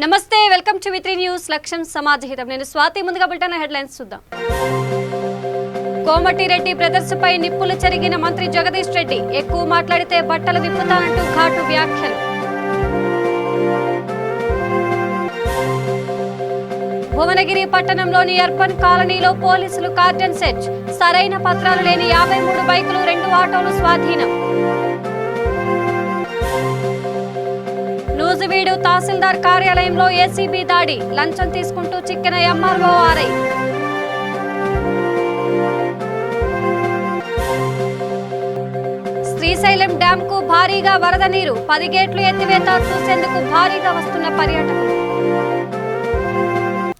నమస్తే welcome to వి3 news లక్ష్యం సమాజహితం నేను స్వాతి ముందుగా బులెటిన్ హెడ్లైన్స్ చూద్దాం కోమటిరెడ్డి బ్రదర్స్ పై నిప్పులు చెరిగిన మంత్రి జగదీష్ రెడ్డి ఎక్కువ మాట్లాడితే బట్టలు విప్పుతానంటూ ఘాటు వ్యాఖ్యలు భువనగిరి పట్టణంలోని అర్బన్ కాలనీలో పోలీసులు కార్డన్ సెర్చ్ సరైన పత్రాలు లేని 53 బైకులు 2 ఆటోలు స్వాధీనం నూజివీడు తహసీల్దార్ కార్యాలయంలో ఏసీబీ దాడి లంచం తీసుకుంటూ చిక్కిన ఎంఆర్ఓ ఆర్ఐ శ్రీశైలం డ్యాం కు భారీగా వరద నీరు 10 గేట్లు ఎత్తివేత చూసేందుకు భారీగా వస్తున్న పర్యాటకులు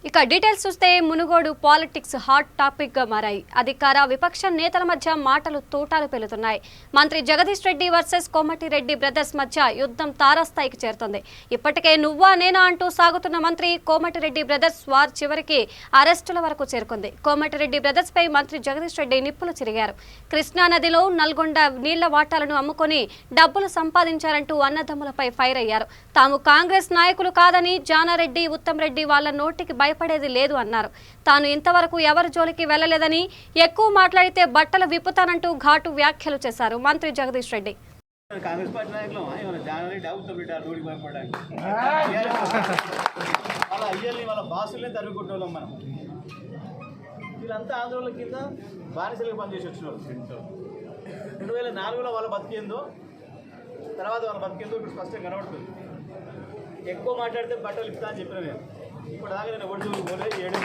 ఇక డీటెయిల్స్ చూస్తే మునుగోడు పాలిటిక్స్ హాట్ టాపిక్ గా మారాయి. అధికార విపక్ష నేతల మధ్య మాటలు తూటాలు పెలుతున్నాయి. మంత్రి జగదీష్ రెడ్డి వర్సెస్ కోమటిరెడ్డి బ్రదర్స్ మధ్య యుద్ధం తారాస్థాయికి చేరుతోంది. ఇప్పటికే నువ్వా నేనా అంటూ సాగుతున్న మంత్రి కోమటిరెడ్డి బ్రదర్స్ వార్ చివరికి అరెస్టుల వరకు చేరుకుంది. కోమటిరెడ్డి బ్రదర్స్ పై మంత్రి జగదీష్ రెడ్డి నిప్పులు చెరిగారు. కృష్ణా నదిలో నల్గొండ నీళ్ల వాటాలను అమ్ముకొని డబ్బులు సంపాదించారంటూ అన్నదమ్ములపై ఫైర్ అయ్యారు. తాము కాంగ్రెస్ నాయకులు కాదని జానారెడ్డి ఉత్తమ్ రెడ్డి వాళ్ల నోటికి భయపడేది లేదు అన్నారు. తాను ఇంతవరకు ఎవరి జోలికి వెళ్లలేదని ఎక్కువ మాట్లాడితే బట్టలు విప్పుతానంటూ ఘాటు వ్యాఖ్యలు చేశారు మంత్రి జగదీష్ రెడ్డి. కాంగ్రెస్ పార్టీ నాయకులు జానారెడ్డి ఉత్తమ్ రెడ్డి నోటికి భయపడడానికి వాళ్ళ అయ్యల్ని వాళ్ళ బాసులనే తరుగుకుంటాం. మనం వీళ్ళంతా ఆందోళన కింద బానిసలుగా పనిచేసి వచ్చినారు. 2004లో వాళ్ళ బతికేందో తర్వాత వాళ్ళ బతికేందో ఇప్పుడు స్పష్టంగా కనబడుతుంది. ఎక్కువ మాట్లాడితే బట్టలు ఇస్తా అని చెప్పిన నేను. ఇప్పుడు దాకా నేను ఒడ్డు పోలే 7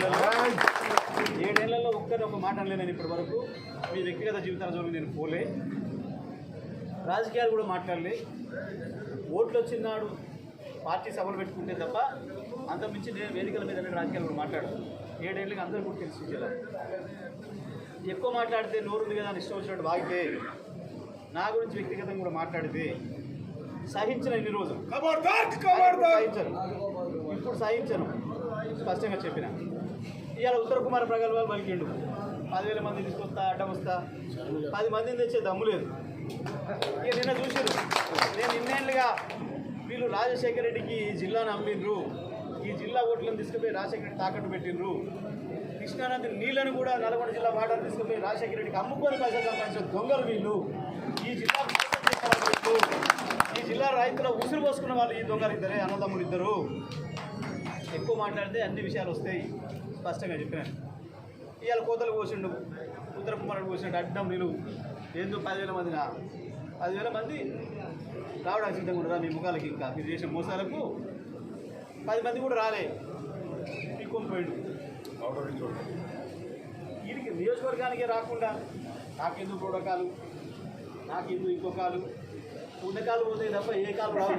ఏళ్లలో ఒక్కరి ఒక మాట అనలే. నేను ఇప్పటి వరకు మీ వ్యక్తిగత జీవితాల జోలికి నేను పోలే, రాజకీయాలు కూడా మాట్లాడలే. ఓట్లు వచ్చినాడు పార్టీ సభలు పెట్టుకుంటే తప్ప అంతకుమించి నేను వేదికల మీద రాజకీయాలు కూడా మాట్లాడను. 7 ఏళ్ళకి అందరూ కూడా తెలిసి జిల్లా ఎక్కువ మాట్లాడితే నోరుంది కదా అని ఇష్టం వచ్చినట్టు వాగితే, నా గురించి వ్యక్తిగతంగా కూడా మాట్లాడితే సహించిన ఇన్ని రోజులు సహించను. ఇప్పుడు సహించను స్పష్టంగా చెప్పిన. ఇవాళ ఉత్తర కుమార్ ప్రగల్భాలు పలికిండు. 10,000 మంది తీసుకొస్తా అడ్డం వస్తా, 10 మందిని తెచ్చే దమ్ము లేదు. ఇక నిన్న చూసారు, నేను ఇన్నేళ్ళుగా వీళ్ళు రాజశేఖర రెడ్డికి ఈ జిల్లాను అమ్మిండ్రు, ఈ జిల్లా ఓట్లను తీసుకుపోయి రాజశేఖర రెడ్డి తాకట్టు పెట్టిండ్రు, కృష్ణానది నీళ్లను కూడా నల్గొండ జిల్లా వాటర్ తీసుకుపోయి రాజశేఖర రెడ్డికి అమ్ముకొని పైసలు సంపాదించిన దొంగలు వీళ్ళు. ఈ జిల్లా రైతుల ఉసురు పోసుకున్న వాళ్ళు ఈ దొంగలు ఇద్దరే, అన్నదమ్ములు ఇద్దరు. ఎక్కువ మాట్లాడితే అన్ని విషయాలు వస్తాయి స్పష్టంగా చెప్పినాను. ఇవాళ కోతలు పోసిండు, ఉత్తర కుమారుడు పోసినట్టు అడ్డం నిలువు ఎందుకు 10,000 మందిన 10,000 మంది రావడానికి సిద్ధంగా ఉండరా మీ ముఖాలకి? ఇంకా మీరు చేసిన మోసాలకు 10 మంది కూడా రాలే, పీక్కొని పోయిండు. వీరికి నియోజకవర్గానికే రాకుండా నాకెందుకు ప్రోటోకాలు, నాకెందుకు ఇంకో కాలు, ఉన్న కాలు పోతాయి తప్ప ఏ కాలు రావు.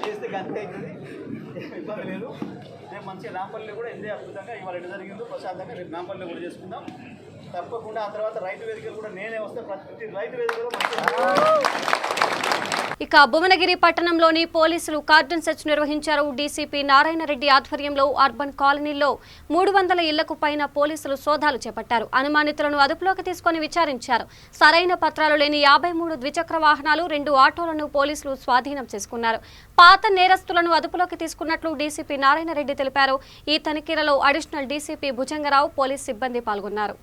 చేస్తే అంతే అవుతుంది, ఇబ్బంది లేదు. రేపు మంచిగా నాంపల్లిలో కూడా ఇదే అద్భుతంగా ఇవాళ ఎటు జరిగిందో ప్రశాంతంగా రేపు నాంపల్లిలో కూడా చేసుకుందాం తప్పకుండా. ఆ తర్వాత రైతు వేదికలు కూడా నేనే వస్తే ప్రతి రైతు వేదికలో ఇక భువనగిరి పట్టణంలోని పోలీసులు కార్డన్ సెర్చ్ నిర్వహించారు. డీసీపీ నారాయణ రెడ్డి ఆధ్వర్యంలో అర్బన్ కాలనీలో 300 ఇళ్లకు పైన పోలీసులు సోదాలు చేపట్టారు. అనుమానితులను అదుపులోకి తీసుకుని విచారించారు. సరైన పత్రాలు లేని 53 ద్విచక్ర వాహనాలు 2 ఆటోలను పోలీసులు స్వాధీనం చేసుకున్నారు. పాత నేరస్తులను అదుపులోకి తీసుకున్నట్లు డీసీపీ నారాయణ రెడ్డి తెలిపారు. ఈ తనిఖీలలో అడిషనల్ డీసీపీ భుజంగరావు, పోలీస్ సిబ్బంది పాల్గొన్నారు.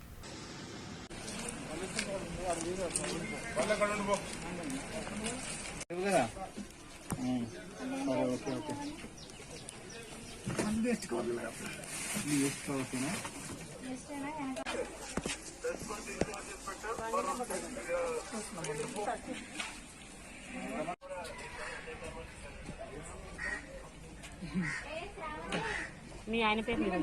మీ ఆయన పేరు మీద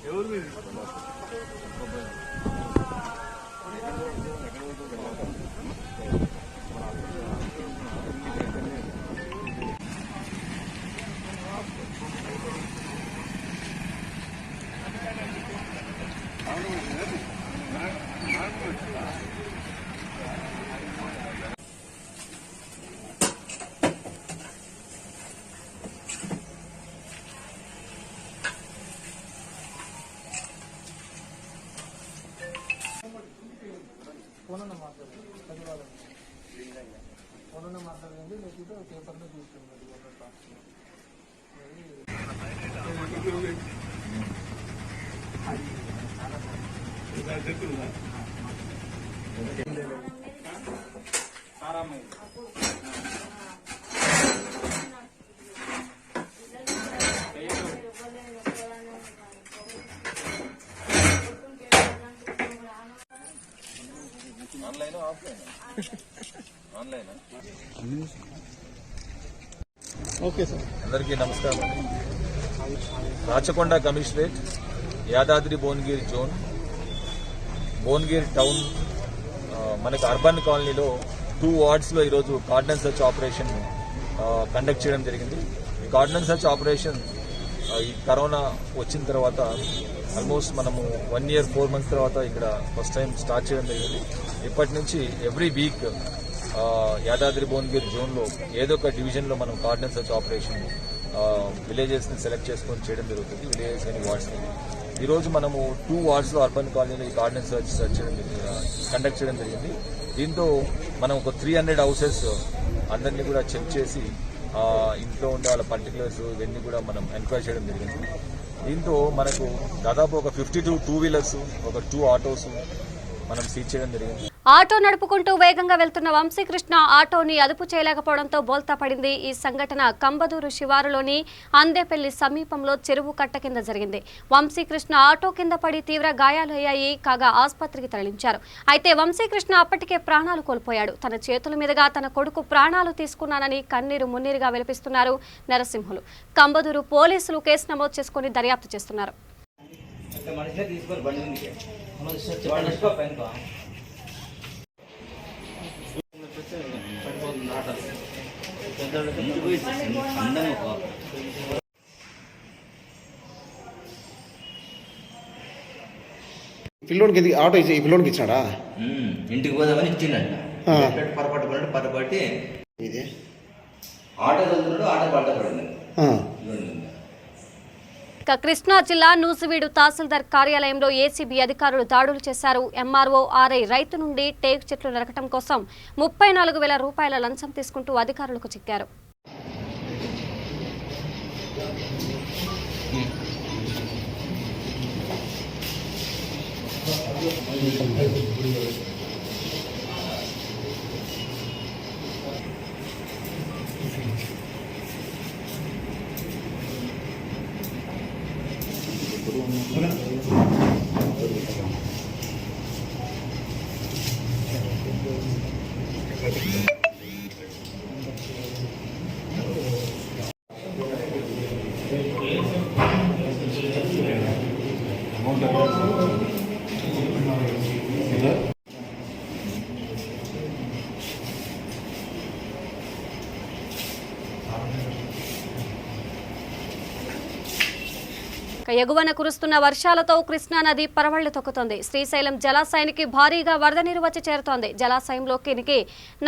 ఎవరు మీరు ఫోన్లో మాట్లాడండి, లేకపోతే పేపర్లో చూసుకోండి. Okay sir. అందరికీ నమస్కారం. Rachakonda commissionerate, Yadadri Bhuvanagiri zone, Bhuvanagiri town, మనకి అర్బన్ కాలనీలో 2 వార్డ్స్లో ఈరోజు కార్డన్ సర్చ్ ఆపరేషన్ కండక్ట్ చేయడం జరిగింది. ఈ కార్డన్ సర్చ్ ఆపరేషన్ ఈ కరోనా వచ్చిన తర్వాత ఆల్మోస్ట్ మనము 1 year 4 months తర్వాత ఇక్కడ ఫస్ట్ టైం స్టార్ట్ చేయడం జరిగింది. ఇప్పటి నుంచి ఎవ్రీ వీక్ యాదాద్రి భువనగిరి జోన్లో ఏదో ఒక డివిజన్లో మనం కార్డన్ సర్చ్ ఆపరేషన్ విలేజెస్ని సెలెక్ట్ చేసుకొని చేయడం జరుగుతుంది. విలేజెస్ కానీ వార్డ్స్ని ఈరోజు మనము 2 వార్డ్స్లో అర్బన్ కాలనీలో ఈ కార్డన్ సర్చ్ కండక్ట్ చేయడం జరిగింది. దీంతో మనం ఒక 300 houses అందరినీ కూడా చెక్ చేసి ఇంట్లో ఉండే వాళ్ళ పర్టికులర్స్ ఇవన్నీ కూడా మనం ఎంక్వైరీ చేయడం జరిగింది. దీంతో మనకు దాదాపు ఒక 52 2-wheelers, ఒక 2 autos మనం సీజ్ చేయడం జరిగింది. ఆటో నడుపుకుంటూ వేగంగా వెళ్తున్న వంశీకృష్ణ ఆటోని అదుపు చేయలేకపోవడంతో బోల్తా పడింది. ఈ సంఘటన కంబదూరు శివారులోని అందేపల్లి సమీపంలో చెరువు కట్ట కింద జరిగింది. వంశీకృష్ణ ఆటో కింద పడి తీవ్ర గాయాలయ్యాయి. కాగా ఆసుపత్రికి తరలించారు. అయితే వంశీకృష్ణ అప్పటికే ప్రాణాలు కోల్పోయాడు. తన చేతుల మీదుగా తన కొడుకు ప్రాణాలు తీసుకున్నానని కన్నీరు మున్నీరుగా విలపిస్తున్నారు నరసింహులు. కంబదూరు పోలీసులు కేసు నమోదు చేసుకుని దర్యాప్తు చేస్తున్నారు. పిల్లోడికి ఆటో ఇచ్చి పిల్లోడికి ఇచ్చాడా? ఇంటికి పోదామని ఇచ్చిండంట. పొరపాటు పరపాటి ఇది ఆటో చదువుతున్నాడు, ఆటో పడ్డ పడింది. కృష్ణా జిల్లా నూజివీడు తహసీల్దార్ కార్యాలయంలో ఏసీబీ అధికారులు దాడులు చేశారు. ఎంఆర్ఓ ఆర్ఐ రైతు నుండి టేకు చెట్లు నరకటం కోసం 34,000 రూపాయల లంచం తీసుకుంటూ అధికారులకు చిక్కారు. ఎగువన కురుస్తున్న వర్షాలతో కృష్ణానది పరవళ్లు తొక్కుతోంది. శ్రీశైలం జలాశయానికి భారీగా వరద నీరు వచ్చి చేరుతోంది. జలాశయంలోకి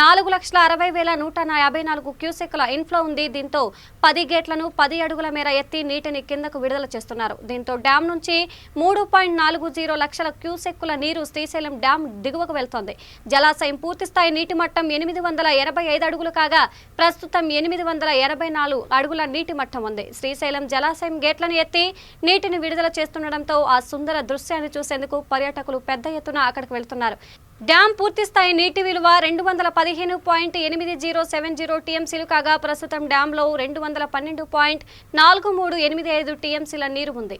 4,60,154 క్యూసెక్ల ఇన్ఫ్లో ఉంది. దీంతో 10 గేట్లను 10 అడుగుల మేర ఎత్తి నీటిని కిందకు విడుదల చేస్తున్నారు. దీంతో డ్యాం నుంచి 3.40 లక్షల క్యూసెక్కుల నీరు శ్రీశైలం డ్యాం దిగువకు వెళ్తోంది. జలాశయం పూర్తిస్థాయి నీటి మట్టం 885 అడుగులు కాగా ప్రస్తుతం 884 అడుగుల నీటి మట్టం ఉంది. శ్రీశైలం జలాశయం గేట్లను ఎత్తి నీటిని విడుదల చేస్తుండటంతో ఆ సుందర దృశ్యాన్ని చూసేందుకు పర్యాటకులు పెద్ద ఎత్తున అక్కడికి వెళ్తున్నారు. డ్యాం పూర్తిస్థాయి నీటి విలువ 215.8070 టీఎంసీలు కాగా ప్రస్తుతం డ్యాంలో 212.4385 టీఎంసీల నీరు ఉంది.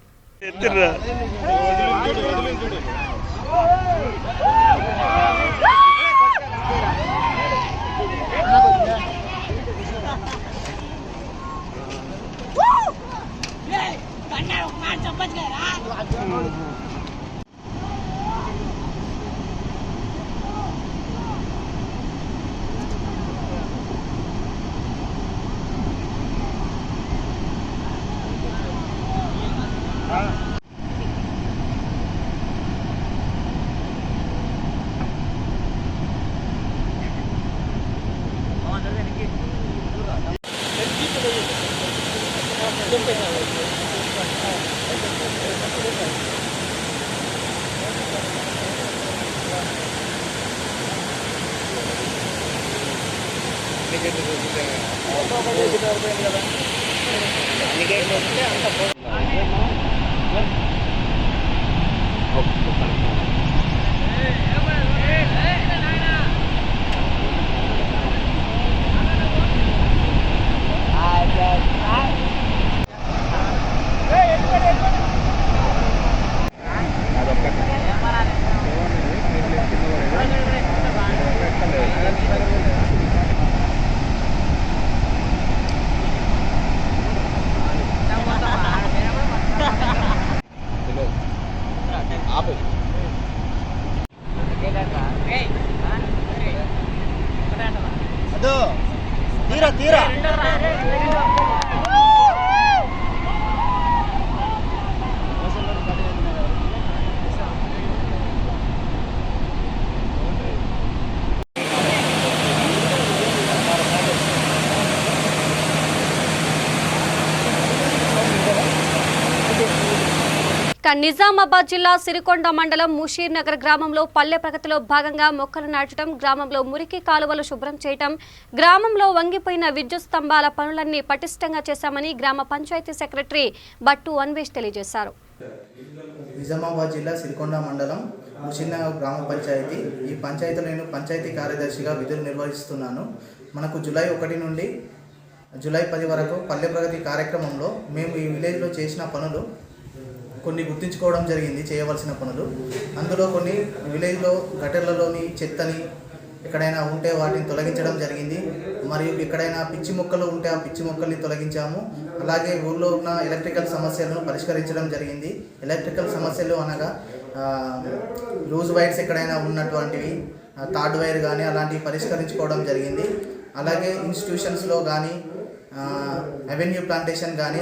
నిజామాబాద్ జిల్లా సిరికొండ మండలం ముషీర్ నగర్ గ్రామంలో పల్లె ప్రగతిలో భాగంగా మొక్కలు నాటడం, గ్రామంలో మురికి కాలువలు శుభ్రం చేయడం, గ్రామంలో వంగిపోయిన విద్యుత్ స్తంభాల పనులన్నీ పటిష్టంగా చేశామని గ్రామ పంచాయతీ సెక్రటరీ బట్టు అన్వేష్ తెలియజేశారు. నిజామాబాద్ జిల్లా సిరికొండ మండలం ముషీర్ నగర్ గ్రామ పంచాయతీ. ఈ పంచాయతీలో నేను పంచాయతీ కార్యదర్శిగా విధులు నిర్వహిస్తున్నాను. మనకు జూలై 1 నుండి జూలై 10 వరకు పల్లె ప్రగతి కార్యక్రమంలో మేము ఈ విలేజ్లో చేసిన పనులు కొన్ని గుర్తించుకోవడం జరిగింది, చేయవలసిన పనులు. అందులో కొన్ని విలేజ్లో గటర్లలోని చెత్తని ఎక్కడైనా ఉంటే వాటిని తొలగించడం జరిగింది. మరియు ఎక్కడైనా పిచ్చి మొక్కలు ఉంటే ఆ పిచ్చి మొక్కల్ని తొలగించాము. అలాగే ఊళ్ళో ఉన్న ఎలక్ట్రికల్ సమస్యలను పరిష్కరించడం జరిగింది. ఎలక్ట్రికల్ సమస్యలు అనగా లూజ్ వైర్స్ ఎక్కడైనా ఉన్నటువంటివి, థర్డ్ వైర్ కానీ అలాంటివి పరిష్కరించుకోవడం జరిగింది. అలాగే ఇన్స్టిట్యూషన్స్లో కానీ అవెన్యూ ప్లాంటేషన్ కానీ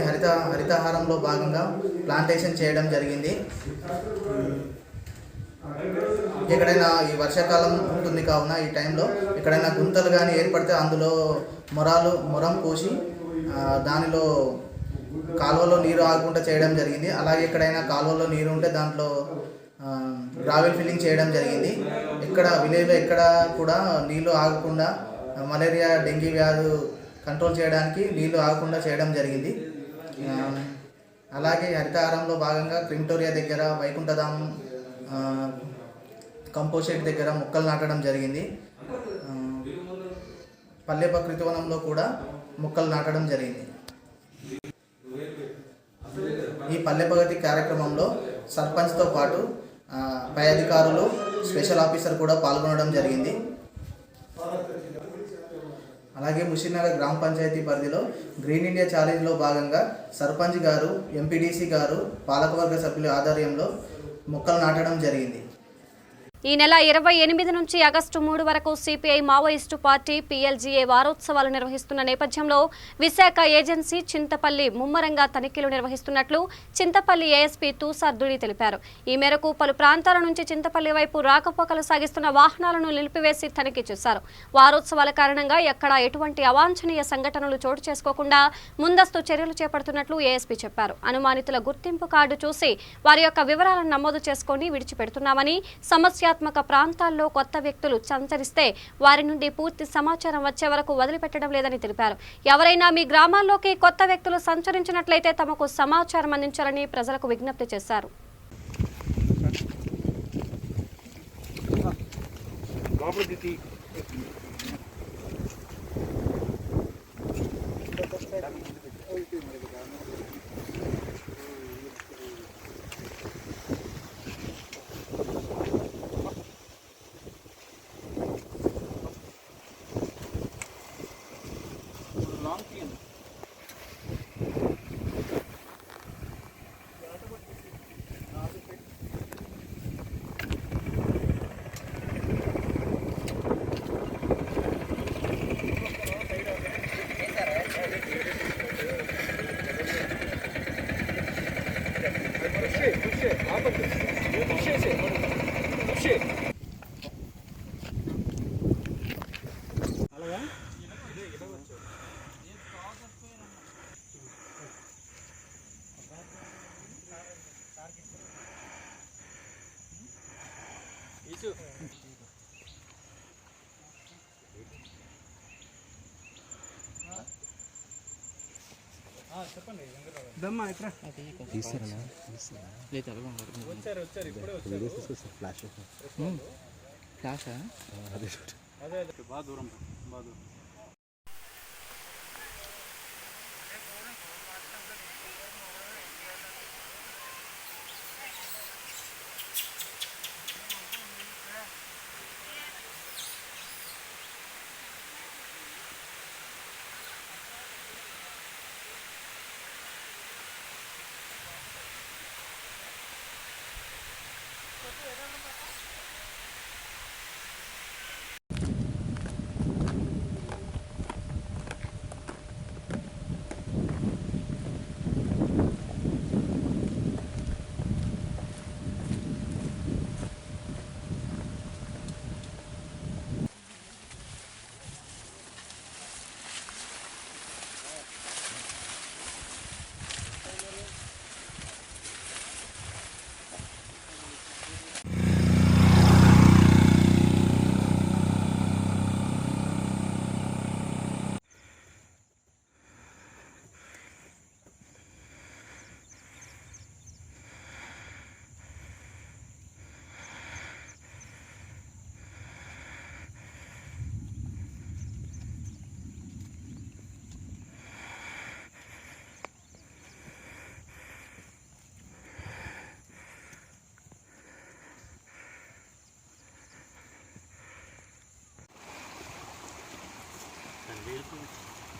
హరితహారంలో భాగంగా ప్లాంటేషన్ చేయడం జరిగింది. ఎక్కడైనా ఈ వర్షాకాలం ఉంటుంది కావున ఈ టైంలో ఎక్కడైనా గుంతలు కానీ ఏర్పడితే అందులో మొరం పోసి దానిలో కాలువలో నీరు ఆగకుండా చేయడం జరిగింది. అలాగే ఎక్కడైనా కాలువలో నీరు ఉంటే దాంట్లో గ్రావెల్ ఫిల్లింగ్ చేయడం జరిగింది. ఇక్కడ విలేజ్లో ఎక్కడ కూడా నీళ్లు ఆగకుండా మలేరియా, డెంగీ వ్యాధి కంట్రోల్ చేయడానికి నీళ్లు ఆగకుండా చేయడం జరిగింది. అలాగే హరితహారంలో భాగంగా క్రిమిటోరియా దగ్గర, వైకుంఠధామం కంపోషెట్ దగ్గర మొక్కలు నాటడం జరిగింది. పల్లె ప్రకృతి వనంలో కూడా మొక్కలు నాటడం జరిగింది. ఈ పల్లె ప్రగతి కార్యక్రమంలో సర్పంచ్తో పాటు పై అధికారులు, స్పెషల్ ఆఫీసర్ కూడా పాల్గొనడం జరిగింది. అలాగే ముషీర్ నగర్ గ్రామ పంచాయతీ పరిధిలో గ్రీన్ ఇండియా ఛాలెంజ్లో భాగంగా సర్పంచ్ గారు, ఎంపీడీసీ గారు, పాలకవర్గ సభ్యుల ఆధ్వర్యంలో మొక్కలు నాటడం జరిగింది. ఈ నెల 28 నుంచి ఆగస్టు 3 వరకు సిపిఐ మావోయిస్టు పార్టీ PLGA వారోత్సవాలు నిర్వహిస్తున్న నేపథ్యంలో విశాఖ ఏజెన్సీ చింతపల్లి ముమ్మరంగా తనిఖీలు నిర్వహిస్తున్నట్లు చింతపల్లి ఏఎస్పీ తూసార్దుడి తెలిపారు. ఈ మేరకు పలు ప్రాంతాల నుంచి చింతపల్లి వైపు రాకపోకలు సాగిస్తున్న వాహనాలను నిలిపివేసి తనిఖీ చేశారు. వారోత్సవాల కారణంగా ఎక్కడా ఎటువంటి అవాంఛనీయ సంఘటనలు చోటు చేసుకోకుండా ముందస్తు చర్యలు చేపడుతున్నట్లు ఏఎస్పీ చెప్పారు. అనుమానితుల గుర్తింపు కార్డు చూసి వారి యొక్క వివరాలను నమోదు చేసుకుని విడిచిపెడుతున్నామని, సమస్యాత్మక ప్రాంతాల్లో కొత్త వ్యక్తులు సంచరిస్తే వారి నుండి పూర్తి సమాచారం వచ్చే వరకు వదిలిపెట్టడం లేదని తెలిపారు. ఎవరైనా మీ గ్రామాల్లోకి కొత్త వ్యక్తులు సంచరించినట్లయితే తమకు సమాచారం అందించాలని ప్రజలకు విజ్ఞప్తి చేశారు.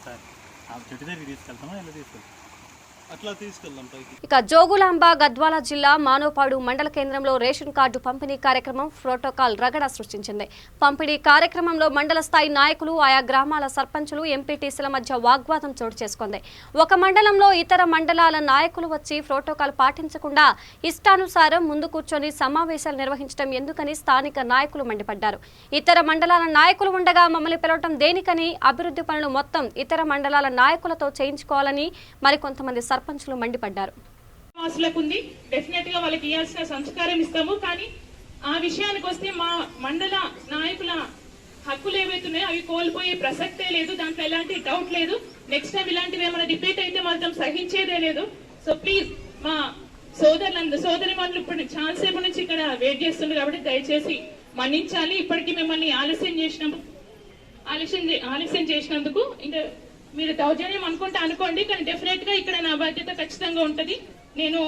సార్ ఆ చెట్టు దగ్గరికి తీసుకెళ్తామా ఎలా తీసుకెళ్తాం అట్లా తీసుకెళ్దాం పైకి. ఇక జోగులాంబ గద్వాల జిల్లా మానోపాడు మండల కేంద్రంలో రేషన్ కార్డు పంపిణీ కార్యక్రమం ప్రోటోకాల్ రగడ సృష్టించింది. పంపిణీ కార్యక్రమంలో మండల స్థాయి నాయకులు, ఆయా గ్రామాల సర్పంచులు, ఎంపీటీసీల మధ్య వాగ్వాదం చోటు చేసుకుంది. ఒక మండలంలో ఇతర మండలాల నాయకులు వచ్చి ప్రోటోకాల్ పాటించకుండా ఇష్టానుసారం ముందు కూర్చొని సమావేశాలు నిర్వహించడం ఎందుకని స్థానిక నాయకులు మండిపడ్డారు. ఇతర మండలాల నాయకులు ఉండగా మమ్మల్ని పిలవటం దేనికని, అభివృద్ధి పనులు మొత్తం ఇతర మండలాల నాయకులతో చేయించుకోవాలని మరికొంతమంది సర్పంచులు మండిపడ్డారు. ఉంది డెఫినెట్ గా వాళ్ళకి ఇవ్వాల్సిన సంస్కారం ఇస్తాము. కానీ ఆ విషయానికి వస్తే మా మండల నాయకుల హక్కులు ఏవైతున్నాయో అవి కోల్పోయే ప్రసక్తే లేదు. దాంట్లో ఎలాంటి డౌట్ లేదు. నెక్స్ట్ టైం ఇలాంటివి ఏమైనా రిపీట్ అయితే మాత్రం సహించేదే లేదు. సో ప్లీజ్ మా సోదరి మనులు ఇప్పుడు చాలాసేపు నుంచి ఇక్కడ వెయిట్ చేస్తున్నారు కాబట్టి దయచేసి మన్నించాలి. ఇప్పటికీ మిమ్మల్ని ఆలస్యం చేసినందుకు ఇంకా మీరు దౌర్జన్యం అనుకుంటే అనుకోండి, కానీ డెఫినెట్ గా ఇక్కడ నా బాధ్యత ఖచ్చితంగా ఉంటది. నేను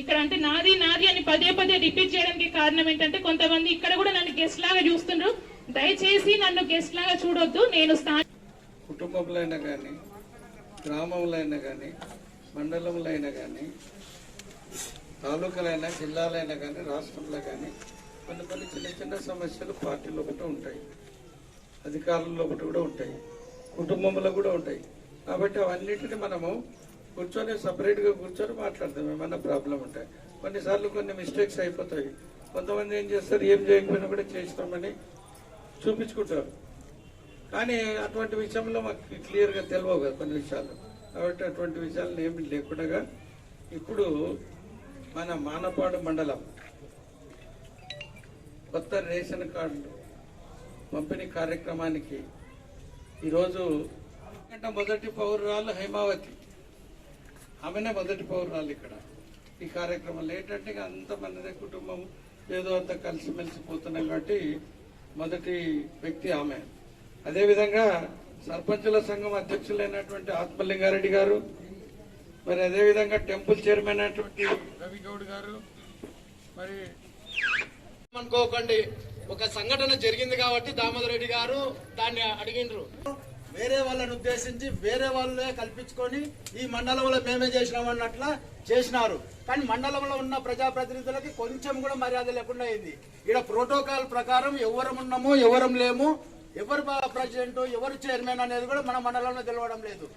ఇక్కడ అంటే నాది అని పదే రిపీట్ చేయడానికి కారణం ఏంటంటే కొంతమంది ఇక్కడ కూడా నన్ను గెస్ట్ లాగా చూస్తున్నారు. దయచేసి నన్ను గెస్ట్ లాగా చూడొద్దు. నేను కుటుంబంలో అయినా కానీ, గ్రామంలో అయినా కానీ, మండలంలో అయినా కానీ, తాలూకాలైనా, జిల్లాలైనా కానీ, రాష్ట్రంలో కానీ కొన్ని చిన్న సమస్యలు పార్టీలో ఒకటి ఉంటాయి, అధికారుల్లో ఒకటి కూడా ఉంటాయి, కుటుంబంలో కూడా ఉంటాయి. కాబట్టి అవన్నిటిని మనము కూర్చొని సపరేట్గా కూర్చొని మాట్లాడతాం. ఏమన్నా ప్రాబ్లం ఉంటాయి. కొన్నిసార్లు కొన్ని మిస్టేక్స్ అయిపోతాయి. కొంతమంది ఏం చేస్తారు, ఏం చేయకపోయినా కూడా చేస్తామని చూపించుకుంటారు. కానీ అటువంటి విషయంలో మాకు క్లియర్గా తెలియవు కదా కొన్ని విషయాలు. కాబట్టి అటువంటి విషయాలను ఏమి లేకుండా ఇప్పుడు మన మానపాడు మండలం కొత్త రేషన్ కార్డు పంపిణీ కార్యక్రమానికి ఈరోజు మొదటి పౌరురాలు హైమావతి, ఆమెనే మొదటి పౌరురాలు ఇక్కడ ఈ కార్యక్రమంలో. ఏంటంటే అంతమంది కుటుంబం ఏదో అంత కలిసిమెలిసి పోతున్నాం కాబట్టి మొదటి వ్యక్తి ఆమె. అదేవిధంగా సర్పంచుల సంఘం అధ్యక్షులైనటువంటి ఆత్మలింగారెడ్డి గారు, మరి అదేవిధంగా టెంపుల్ చైర్మన్ అయినటువంటి రవిగౌడ్ గారు. మరి అనుకోకండి, ఒక సంఘటన జరిగింది కాబట్టి దామోదర్ రెడ్డి గారు దాన్ని అడిగిండ్రు. వేరే వాళ్ళని ఉద్దేశించి వేరే వాళ్ళే కల్పించుకొని ఈ మండలంలో మేమే చేసినామన్నట్లా చేసినారు. కానీ మండలంలో ఉన్న ప్రజాప్రతినిధులకి కొంచెం కూడా మర్యాద లేకుండా అయింది. ఇక్కడ ప్రోటోకాల్ ప్రకారం ఎవరం ఉన్నాము, ఎవరం లేము, ఎవరు ప్రెసిడెంట్, ఎవరు చైర్మన్ అనేది కూడా మన మండలంలో తెలవడం లేదు.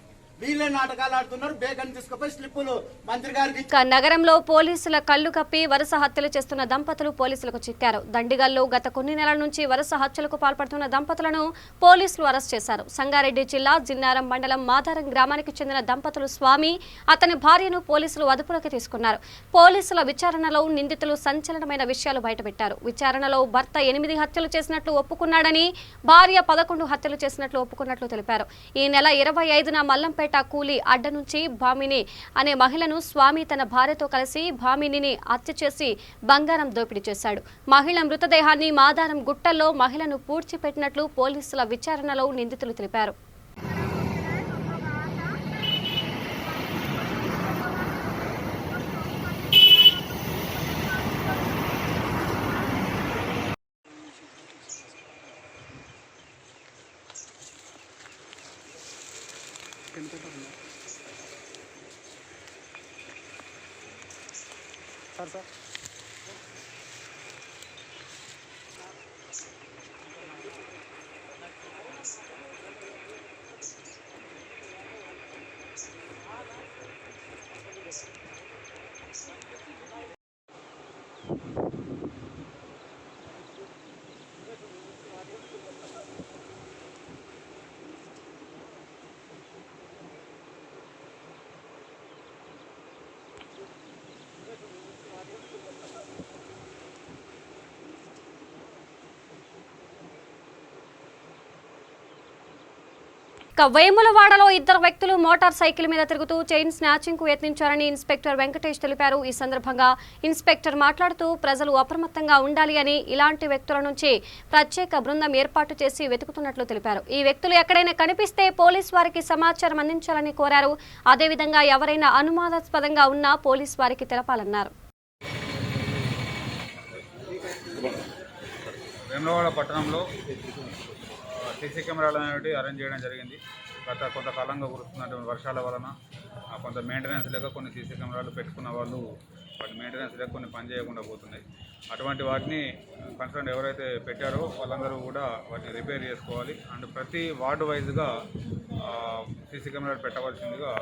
వీళ్ళే నాటకాలు ఆడుతున్నారు. బేగన్ తీసుకుపోయి స్లిప్పులు మంత్రి గారికి. నగరంలో పోలీసుల కళ్లు కప్పి వరుస హత్యలు చేస్తున్న దంపతులు పోలీసులకు చిక్కారు. దండిగల్లో గత కొన్ని నెలల నుంచి వరుస హత్యలకు పాల్పడుతున్న దంపతులను పోలీసులు అరెస్ట్ చేశారు. సంగారెడ్డి జిల్లా జిన్నారం మండలం మాధారం గ్రామానికి చెందిన దంపతులు స్వామి, అతని భార్యను పోలీసులు అదుపులోకి తీసుకున్నారు. పోలీసుల విచారణలో నిందితులు సంచలనమైన విషయాలు బయటపెట్టారు. విచారణలో భర్త 8 హత్యలు చేసినట్లు ఒప్పుకున్నాడని, భార్య 11 హత్యలు చేసినట్లు ఒప్పుకున్నట్లు తెలిపారు. ఈ నెల 25న మల్లంపేట నర్సంపేట కూలీ అడ్డ నుంచి భామిని అనే మహిళను స్వామి తన భార్యతో కలిసి భామినిని హత్య చేసి బంగారం దోపిడీ చేశాడు. మహిళ మృతదేహాన్ని మాదారం గుట్టల్లో మహిళను పూడ్చిపెట్టినట్లు పోలీసుల విచారణలో నిందితులు తెలిపారు. వేములవాడలో ఇద్దరు వ్యక్తులు మోటార్ సైకిల్ మీద తిరుగుతూ చైన్ స్నాచింగ్ కు యత్నించారని ఇన్స్పెక్టర్ వెంకటేష్ తెలిపారు. ఈ సందర్భంగా ఇన్స్పెక్టర్ మాట్లాడుతూ ప్రజలు అప్రమత్తంగా ఉండాలి అని, ఇలాంటి వ్యక్తుల నుంచి ప్రత్యేక బృందం ఏర్పాటు చేసి వెతుకుతున్నట్లు తెలిపారు. ఈ వ్యక్తులు ఎక్కడైనా కనిపిస్తే పోలీసు వారికి సమాచారం అందించాలని కోరారు. అదేవిధంగా ఎవరైనా అనుమానాస్పదంగా ఉన్నా పోలీసు వారికి తెలపాలన్నారు. వేములవాడ పట్టణంలో సీసీ కెమెరాలు అనేవి అరేంజ్ చేయడం జరిగింది. గత కొంతకాలంగా కురుస్తున్నటువంటి వర్షాల వలన కొంత మెయింటెనెన్స్ లేక కొన్ని సీసీ కెమెరాలు పెట్టుకున్న వాళ్ళు వాటి మెయింటెనెన్స్ లేక కొన్ని పని చేయకుండా పోతున్నాయి. అటువంటి వాటిని కన్సర్న్ ఎవరైతే పెట్టారో వాళ్ళందరూ కూడా వాటిని రిపేర్ చేసుకోవాలి. అండ్ ప్రతి వార్డు వైజ్గా సీసీ కెమెరాలు పెట్టవలసిందిగా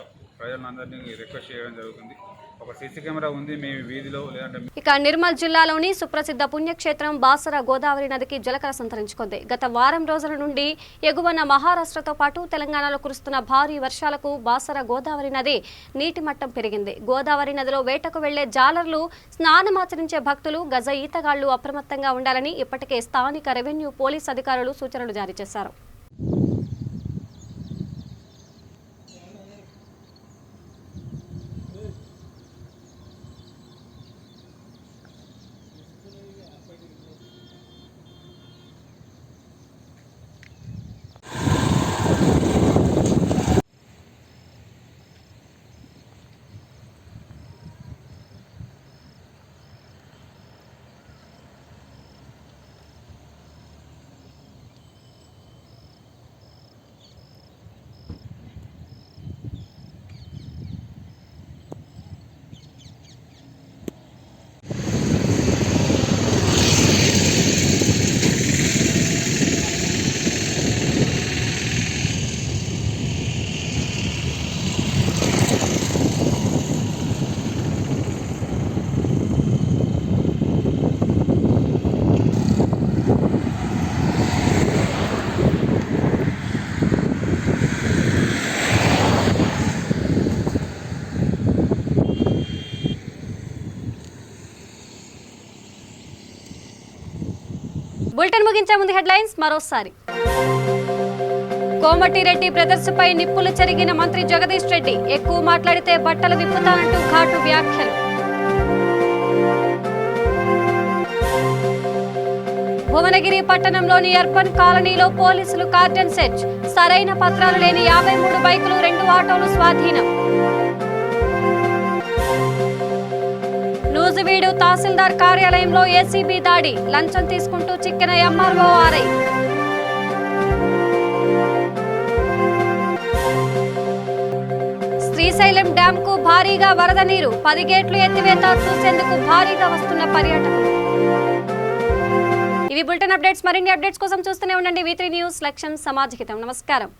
ప్రజలందరినీ రిక్వెస్ట్ చేయడం జరుగుతుంది. ఒక సీసీ కెమెరా ఉంది మీ వీధిలో లేదంటే. ఇక నిర్మల్ జిల్లాలోని సుప్రసిద్ధ పుణ్యక్షేత్రం బాసర గోదావరి నదికి జలకర సంతరించుకుంది. గత వారం రోజుల నుండి ఎగువన మహారాష్ట్రతో పాటు తెలంగాణలో కురుస్తున్న భారీ వర్షాలకు బాసర గోదావరి నది నీటి మట్టం పెరిగింది. గోదావరి నదిలో వేటకు వెళ్లే జాలర్లు, స్నానమాచరించే భక్తులు, గజ ఈతగాళ్లు అప్రమత్తంగా ఉండాలని ఇప్పటికే స్థానిక రెవెన్యూ, పోలీస్ అధికారులు సూచనలు జారీ చేశారు. బులెటిన్ ముగించే ముందు హెడ్లైన్స్ మరోసారి. కోమటిరెడ్డి బ్రదర్స్ పై నిప్పులు చెరిగిన మంత్రి జగదీష్ రెడ్డి, ఎక్కువ మాట్లాడితే బట్టలు విప్పుతానంటూ ఘాటు వ్యాఖ్యలు. భువనగిరి పట్టణంలోని అర్బన్ కాలనీలో పోలీసులు కార్డన్ సెర్చ్, సరైన పత్రాలు లేని 53 బైకులు, 2 ఆటోలు స్వాధీనం. నూజివీడు తహసీల్దార్ కార్యాలయంలో ఏసీబీ దాడి, లంచం తీసుకుంటూ చిక్కిన ఎంఆర్ఓ ఆర్ఐ. శ్రీశైలం డ్యామ్ కు భారీగా వరద నీరు, 10 గేట్లు ఎత్తివేత చూసేందుకు భారీగా వస్తున్న పర్యాటకులు. ఇవి బులెటిన్ అప్డేట్స్. మరిన్ని అప్డేట్స్ కోసం చూస్తూనే ఉండండి V3 న్యూస్. లక్ష్యం సమాజహితం. నమస్కారం.